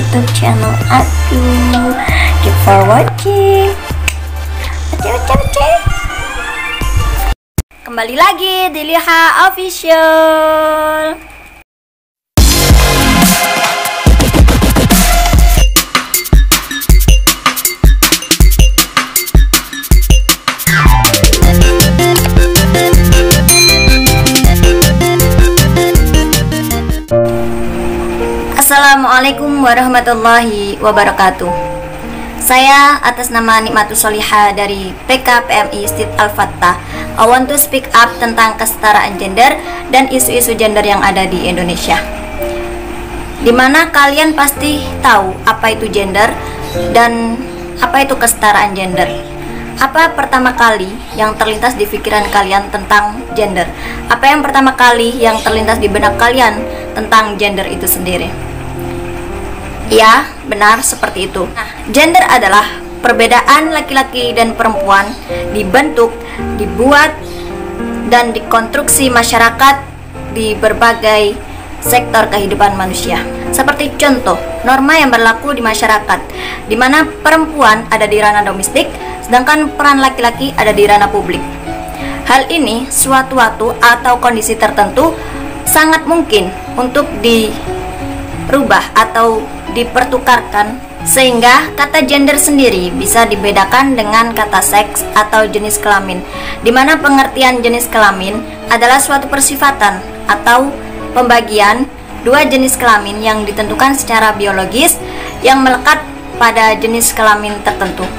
YouTube channel aku. Keep for watching. Kembali lagi di Liha Official. Assalamualaikum warahmatullahi wabarakatuh. Saya atas nama Nikmatus Solihah dari PKPMI Stid Al-Fattah, I want to speak up tentang kesetaraan gender dan isu-isu gender yang ada di Indonesia. Dimana kalian pasti tahu apa itu gender dan apa itu kesetaraan gender. Apa pertama kali yang terlintas di pikiran kalian tentang gender? Apa yang pertama kali yang terlintas di benak kalian tentang gender itu sendiri? Ya, benar seperti itu. Nah, gender adalah perbedaan laki-laki dan perempuan dibentuk, dibuat, dan dikonstruksi masyarakat di berbagai sektor kehidupan manusia. Seperti contoh, norma yang berlaku di masyarakat, di mana perempuan ada di ranah domestik, sedangkan peran laki-laki ada di ranah publik. Hal ini suatu atau kondisi tertentu sangat mungkin untuk dirubah atau dipertukarkan, sehingga kata gender sendiri bisa dibedakan dengan kata seks atau jenis kelamin, di mana pengertian jenis kelamin adalah suatu persifatan atau pembagian dua jenis kelamin yang ditentukan secara biologis yang melekat pada jenis kelamin tertentu.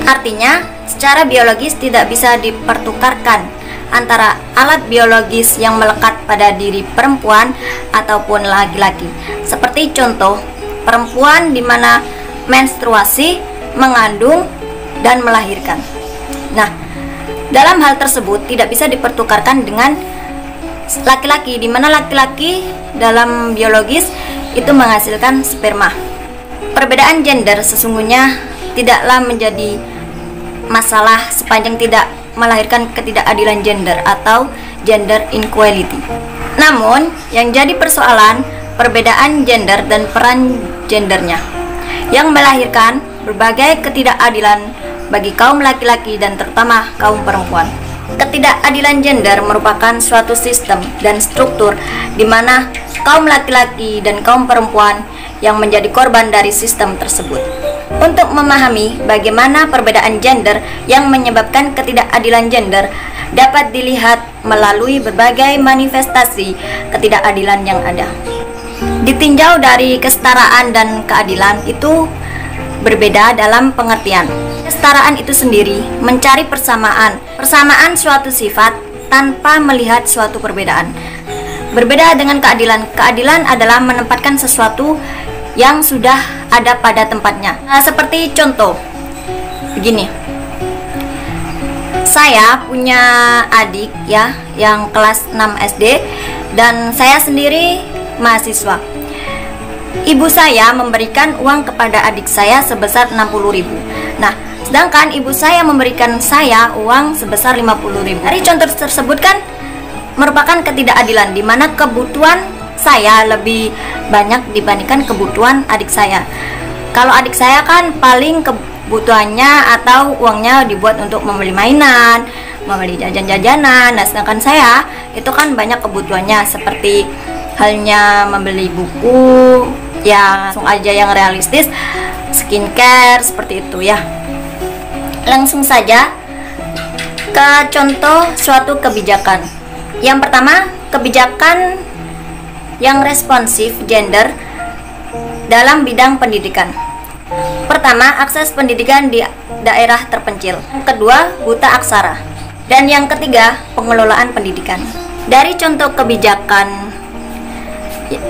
Artinya, secara biologis tidak bisa dipertukarkan antara alat biologis yang melekat pada diri perempuan ataupun laki-laki. Seperti contoh, perempuan di mana menstruasi, mengandung, dan melahirkan. Nah, dalam hal tersebut tidak bisa dipertukarkan dengan laki-laki, di mana laki-laki dalam biologis itu menghasilkan sperma. Perbedaan gender sesungguhnya tidaklah menjadi masalah sepanjang tidak melahirkan ketidakadilan gender atau gender inequality. Namun, yang jadi persoalan perbedaan gender dan peran gendernya yang melahirkan berbagai ketidakadilan bagi kaum laki-laki dan terutama kaum perempuan. Ketidakadilan gender merupakan suatu sistem dan struktur di mana kaum laki-laki dan kaum perempuan yang menjadi korban dari sistem tersebut. Untuk memahami bagaimana perbedaan gender yang menyebabkan ketidakadilan gender dapat dilihat melalui berbagai manifestasi ketidakadilan yang ada. Ditinjau dari kesetaraan dan keadilan itu berbeda dalam pengertian. Kesetaraan itu sendiri mencari persamaan suatu sifat tanpa melihat suatu perbedaan. Berbeda dengan keadilan. Keadilan adalah menempatkan sesuatu yang sudah ada pada tempatnya. Nah, seperti contoh begini. Saya punya adik ya yang kelas 6 SD dan saya sendiri mahasiswa. Ibu saya memberikan uang kepada adik saya sebesar 60.000. Nah, sedangkan ibu saya memberikan saya uang sebesar 50.000. Dari contoh tersebut kan merupakan ketidakadilan di mana kebutuhan saya lebih banyak dibandingkan kebutuhan adik saya. Kalau adik saya kan paling kebutuhannya atau uangnya dibuat untuk membeli mainan, membeli jajan-jajanan. Nah, sedangkan saya itu kan banyak kebutuhannya seperti halnya membeli buku ya langsung aja yang realistis, skincare seperti itu ya. Langsung saja ke contoh suatu kebijakan. Yang pertama, kebijakan yang responsif gender dalam bidang pendidikan. Pertama, akses pendidikan di daerah terpencil. Yang kedua, buta aksara. Dan yang ketiga, pengelolaan pendidikan. Dari contoh kebijakan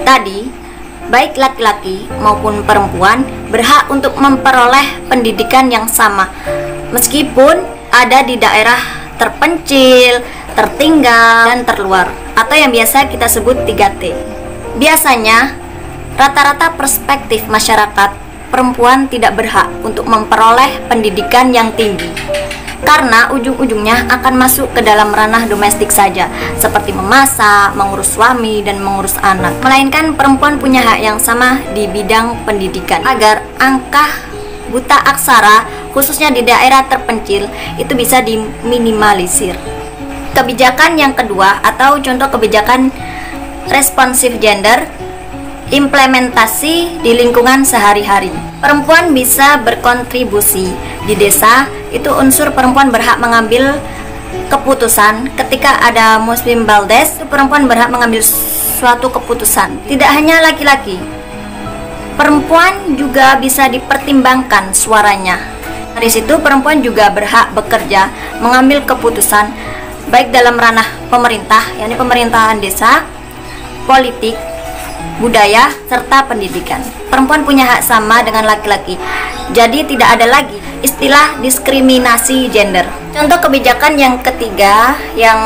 tadi, baik laki-laki maupun perempuan berhak untuk memperoleh pendidikan yang sama meskipun ada di daerah terpencil, tertinggal, dan terluar atau yang biasa kita sebut 3T. Biasanya rata-rata perspektif masyarakat perempuan tidak berhak untuk memperoleh pendidikan yang tinggi. karena ujung-ujungnya akan masuk ke dalam ranah domestik saja, seperti memasak, mengurus suami, dan mengurus anak. Melainkan perempuan punya hak yang sama di bidang pendidikan, agar angka buta aksara khususnya di daerah terpencil itu bisa diminimalisir. Kebijakan yang kedua atau contoh kebijakan responsif gender, implementasi di lingkungan sehari-hari. Perempuan bisa berkontribusi di desa, itu unsur perempuan berhak mengambil keputusan. Ketika ada Muslim Baldes, perempuan berhak mengambil suatu keputusan. Tidak hanya laki-laki, perempuan juga bisa dipertimbangkan suaranya. Dari situ perempuan juga berhak bekerja, mengambil keputusan baik dalam ranah pemerintah, yakni pemerintahan desa, politik, budaya, serta pendidikan. Perempuan punya hak sama dengan laki-laki. Jadi tidak ada lagi istilah diskriminasi gender. Contoh kebijakan yang ketiga yang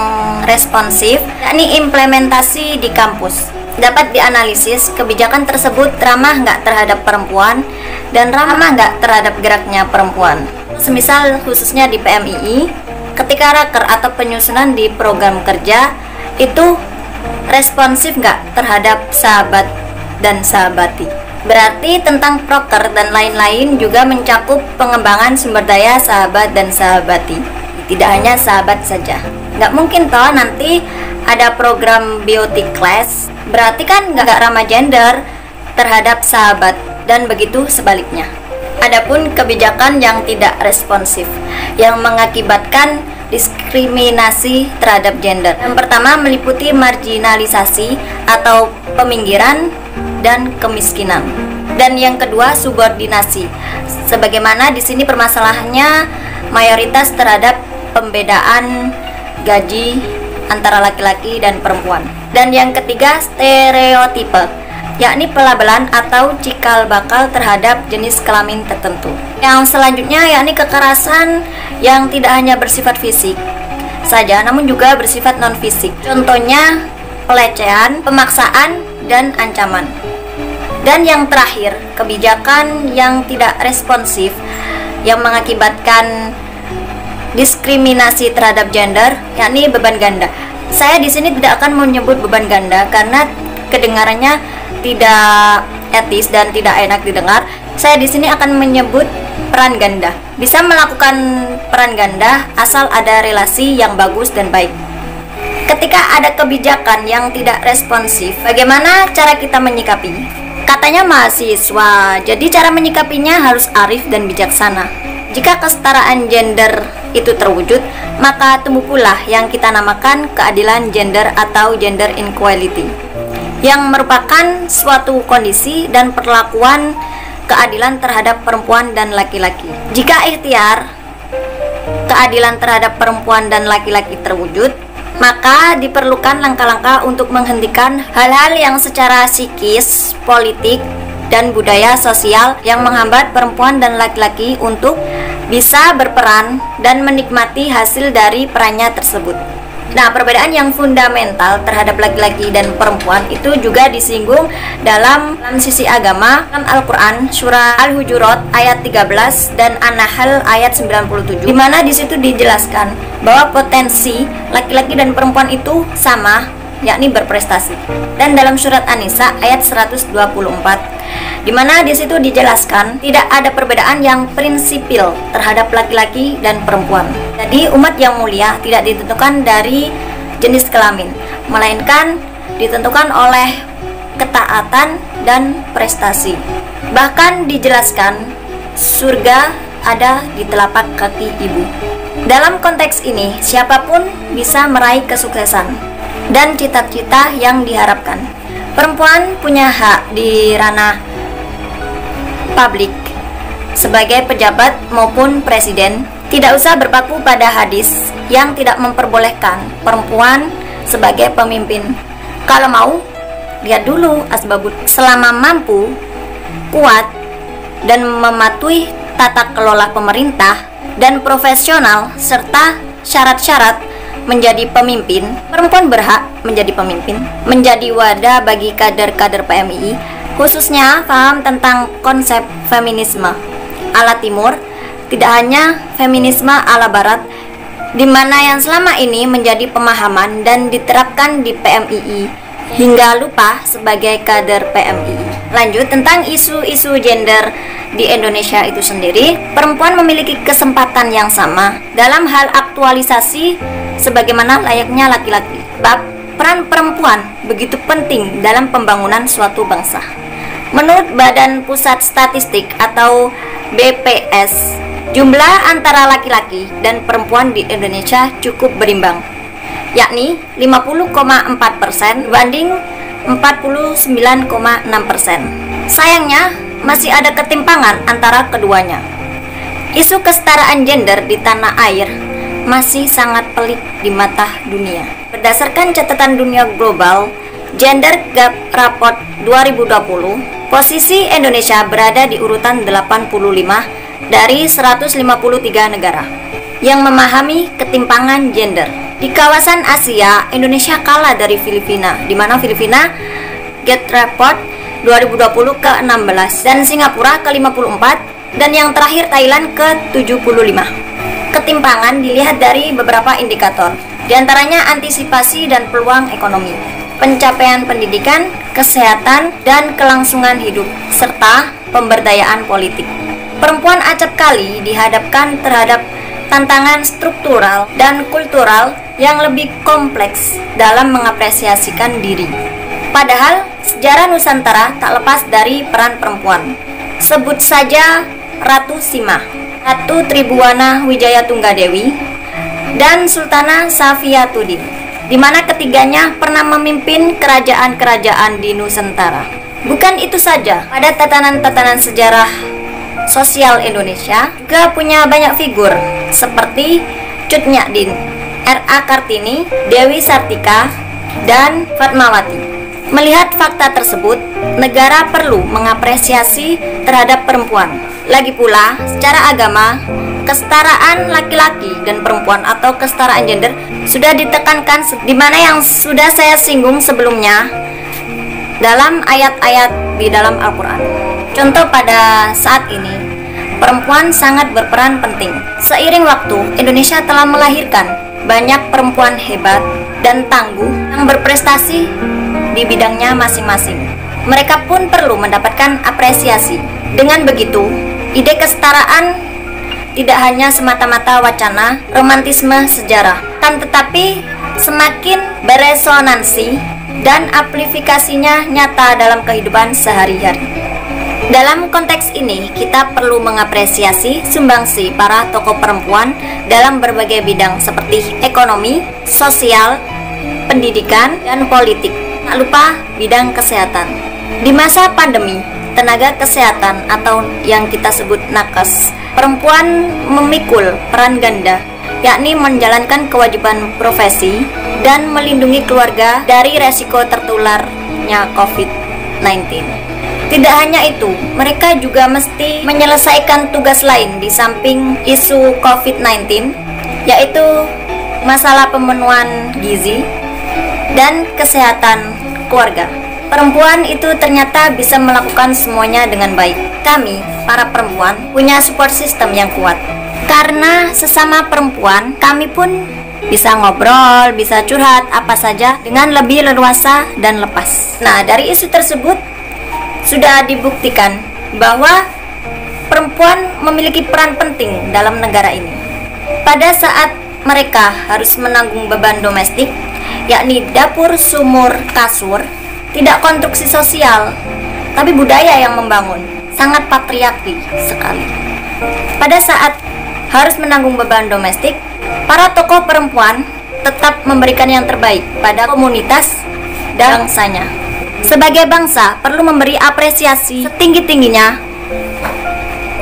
responsif, yakni implementasi di kampus. Dapat dianalisis kebijakan tersebut ramah nggak terhadap perempuan dan ramah nggak terhadap geraknya perempuan. Semisal khususnya di PMII, ketika raker atau penyusunan di program kerja itu responsif nggak terhadap sahabat dan sahabati. Berarti tentang proker dan lain-lain juga mencakup pengembangan sumber daya sahabat dan sahabati. Tidak hanya sahabat saja. Nggak mungkin toh nanti ada program beauty class, berarti kan nggak ramah gender terhadap sahabat, dan begitu sebaliknya. Adapun kebijakan yang tidak responsif yang mengakibatkan diskriminasi terhadap gender. Yang pertama meliputi marginalisasi atau peminggiran dan kemiskinan. Dan yang kedua subordinasi. Sebagaimana di sini permasalahannya mayoritas terhadap pembedaan gaji antara laki-laki dan perempuan. Dan yang ketiga stereotipe, yakni pelabelan atau cikal bakal terhadap jenis kelamin tertentu. Yang selanjutnya yakni kekerasan yang tidak hanya bersifat fisik saja, namun juga bersifat non fisik. Contohnya pelecehan, pemaksaan, dan ancaman. Dan yang terakhir, kebijakan yang tidak responsif yang mengakibatkan diskriminasi terhadap gender, yakni beban ganda. Saya di sini tidak akan menyebut beban ganda karena kedengarannya tidak etis dan tidak enak didengar. Saya di sini akan menyebut peran ganda. Bisa melakukan peran ganda asal ada relasi yang bagus dan baik. Ketika ada kebijakan yang tidak responsif, bagaimana cara kita menyikapi? Katanya mahasiswa, jadi cara menyikapinya harus arif dan bijaksana. Jika kesetaraan gender itu terwujud, maka tumbuh pula yang kita namakan keadilan gender atau gender inequality, yang merupakan suatu kondisi dan perlakuan keadilan terhadap perempuan dan laki-laki. Jika ikhtiar keadilan terhadap perempuan dan laki-laki terwujud, maka diperlukan langkah-langkah untuk menghentikan hal-hal yang secara psikis, politik, dan budaya sosial yang menghambat perempuan dan laki-laki untuk bisa berperan dan menikmati hasil dari perannya tersebut. Nah, perbedaan yang fundamental terhadap laki-laki dan perempuan itu juga disinggung dalam sisi agama, dalam Al-Quran, surah Al-Hujurat ayat 13 dan An-Nahl ayat 97, di mana di situ dijelaskan bahwa potensi laki-laki dan perempuan itu sama, yakni berprestasi. Dan dalam surat An-Nisa ayat 124, di mana di situ dijelaskan tidak ada perbedaan yang prinsipil terhadap laki-laki dan perempuan. Jadi umat yang mulia tidak ditentukan dari jenis kelamin, melainkan ditentukan oleh ketaatan dan prestasi. Bahkan dijelaskan surga ada di telapak kaki ibu. Dalam konteks ini, siapapun bisa meraih kesuksesan dan cita-cita yang diharapkan. Perempuan punya hak di ranah publik sebagai pejabat maupun presiden. Tidak usah berpaku pada hadis yang tidak memperbolehkan perempuan sebagai pemimpin. Kalau mau, lihat dulu asbabut. Selama mampu, kuat, dan mematuhi tata kelola pemerintah dan profesional serta syarat-syarat menjadi pemimpin, perempuan berhak menjadi pemimpin, menjadi wadah bagi kader-kader PMII, khususnya paham tentang konsep feminisme ala timur, tidak hanya feminisme ala barat, di mana yang selama ini menjadi pemahaman dan diterapkan di PMII hingga lupa sebagai kader PMII. Lanjut tentang isu-isu gender di Indonesia itu sendiri, perempuan memiliki kesempatan yang sama dalam hal aktualisasi sebagaimana layaknya laki-laki. Bab peran perempuan begitu penting dalam pembangunan suatu bangsa. Menurut Badan Pusat Statistik atau BPS, jumlah antara laki-laki dan perempuan di Indonesia cukup berimbang, yakni 50,4% banding 49,6%. Sayangnya, masih ada ketimpangan antara keduanya. Isu kesetaraan gender di tanah air masih sangat pelik di mata dunia. Berdasarkan catatan dunia global, Gender Gap Report 2020, posisi Indonesia berada di urutan 85 dari 153 negara yang memahami ketimpangan gender. Di kawasan Asia, Indonesia kalah dari Filipina, di mana Filipina Gap Report 2020 ke-16 dan Singapura ke-54 dan yang terakhir Thailand ke-75. Ketimpangan dilihat dari beberapa indikator, diantaranya antisipasi dan peluang ekonomi, pencapaian pendidikan, kesehatan, dan kelangsungan hidup, serta pemberdayaan politik. Perempuan acap kali dihadapkan terhadap tantangan struktural dan kultural yang lebih kompleks dalam mengapresiasikan diri. Padahal, sejarah Nusantara tak lepas dari peran perempuan. Sebut saja Ratu Sima, Ratu Tribuana Wijaya Tunggadewi, dan Sultanah Safiatuddin, di mana ketiganya pernah memimpin kerajaan-kerajaan di Nusantara. Bukan itu saja, pada tatanan-tatanan sejarah sosial Indonesia juga punya banyak figur seperti Cut Nyak-din, R.A. Kartini, Dewi Sartika, dan Fatmawati. Melihat fakta tersebut, negara perlu mengapresiasi terhadap perempuan. Lagi pula, secara agama, kesetaraan laki-laki dan perempuan atau kesetaraan gender sudah ditekankan, di mana yang sudah saya singgung sebelumnya dalam ayat-ayat di dalam Al-Quran. Contoh pada saat ini, perempuan sangat berperan penting. Seiring waktu, Indonesia telah melahirkan banyak perempuan hebat dan tangguh yang berprestasi di bidangnya masing-masing. Mereka pun perlu mendapatkan apresiasi. Dengan begitu, ide kesetaraan tidak hanya semata-mata wacana romantisme sejarah, kan tetapi semakin beresonansi dan amplifikasinya nyata dalam kehidupan sehari-hari. Dalam konteks ini, kita perlu mengapresiasi sumbangsi para tokoh perempuan dalam berbagai bidang seperti ekonomi, sosial, pendidikan, dan politik. Tak lupa bidang kesehatan. Di masa pandemi, tenaga kesehatan atau yang kita sebut nakes, perempuan memikul peran ganda, yakni menjalankan kewajiban profesi dan melindungi keluarga dari resiko tertularnya COVID-19. Tidak hanya itu, mereka juga mesti menyelesaikan tugas lain di samping isu COVID-19, yaitu masalah pemenuhan gizi dan kesehatan keluarga. Perempuan itu ternyata bisa melakukan semuanya dengan baik. Kami, para perempuan, punya support system yang kuat. Karena sesama perempuan, kami pun bisa ngobrol, bisa curhat apa saja dengan lebih leluasa dan lepas. Nah, dari isu tersebut sudah dibuktikan bahwa perempuan memiliki peran penting dalam negara ini. Pada saat mereka harus menanggung beban domestik, yakni dapur, sumur, kasur, tidak konstruksi sosial, tapi budaya yang membangun, sangat patriarki sekali. Pada saat harus menanggung beban domestik, para tokoh perempuan tetap memberikan yang terbaik pada komunitas dan bangsanya. Sebagai bangsa, perlu memberi apresiasi setinggi-tingginya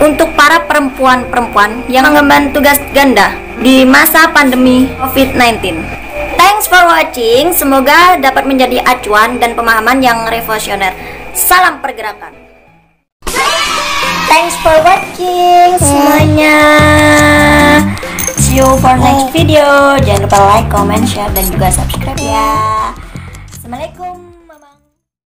untuk para perempuan-perempuan yang mengemban tugas ganda di masa pandemi COVID-19. Thanks for watching, semoga dapat menjadi acuan dan pemahaman yang revolusioner. Salam pergerakan. Thanks for watching semuanya. See you for next video. Jangan lupa like, comment, share, dan juga subscribe ya.